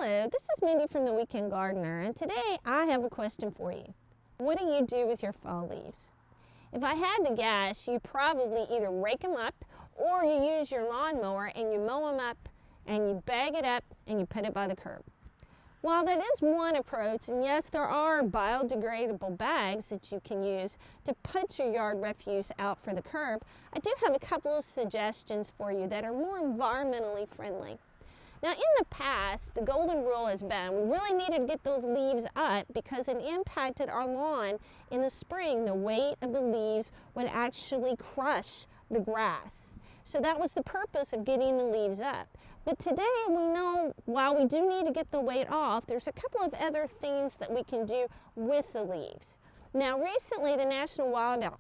Hello, this is Mindy from the Weekend Gardener, and today I have a question for you. What do you do with your fall leaves? If I had to guess, you probably either rake them up or you use your lawnmower and you mow them up and you bag it up and you put it by the curb. While that is one approach, and yes, there are biodegradable bags that you can use to put your yard refuse out for the curb, I do have a couple of suggestions for you that are more environmentally friendly. Now, in the past, the golden rule has been we really needed to get those leaves up because it impacted our lawn in the spring. The weight of the leaves would actually crush the grass. So that was the purpose of getting the leaves up. But today we know while we do need to get the weight off, there's a couple of other things that we can do with the leaves. Now, recently, the National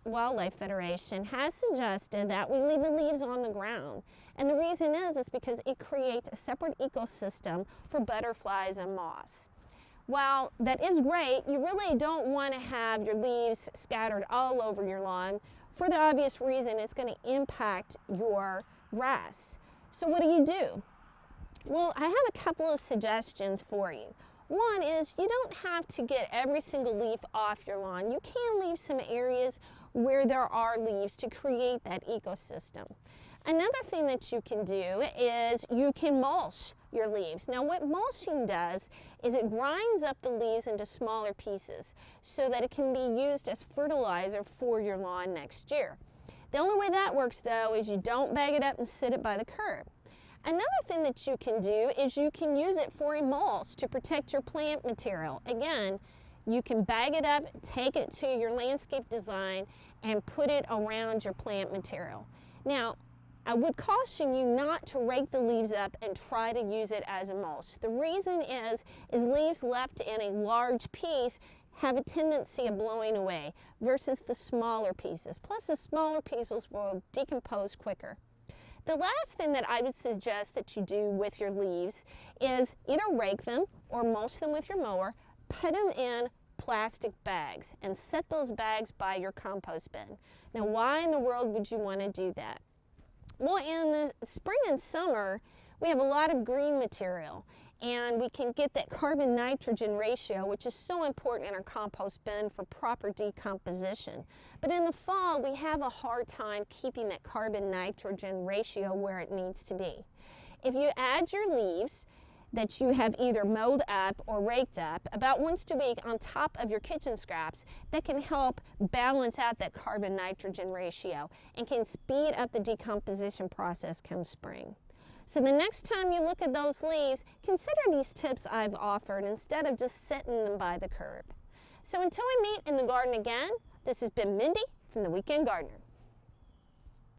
Wildlife Federation has suggested that we leave the leaves on the ground. And the reason is because it creates a separate ecosystem for butterflies and moths. While that is great, you really don't want to have your leaves scattered all over your lawn. For the obvious reason, it's going to impact your grass. So what do? Well, I have a couple of suggestions for you. One is you don't have to get every single leaf off your lawn. You can leave some areas where there are leaves to create that ecosystem. Another thing that you can do is you can mulch your leaves. Now, what mulching does is it grinds up the leaves into smaller pieces so that it can be used as fertilizer for your lawn next year. The only way that works, though, is you don't bag it up and sit it by the curb. Another thing that you can do is you can use it for a mulch to protect your plant material. Again, you can bag it up, take it to your landscape design, and put it around your plant material. Now, I would caution you not to rake the leaves up and try to use it as a mulch. The reason is leaves left in a large piece have a tendency of blowing away versus the smaller pieces. Plus, the smaller pieces will decompose quicker. The last thing that I would suggest that you do with your leaves is either rake them or mulch them with your mower, put them in plastic bags, and set those bags by your compost bin. Now, why in the world would you want to do that? Well, in the spring and summer, we have a lot of green material, and we can get that carbon-nitrogen ratio, which is so important in our compost bin for proper decomposition. But in the fall, we have a hard time keeping that carbon-nitrogen ratio where it needs to be. If you add your leaves that you have either mowed up or raked up about once a week on top of your kitchen scraps, that can help balance out that carbon-nitrogen ratio and can speed up the decomposition process come spring. So the next time you look at those leaves, consider these tips I've offered instead of just setting them by the curb. So until we meet in the garden again, this has been Mindy from the Weekend Gardener.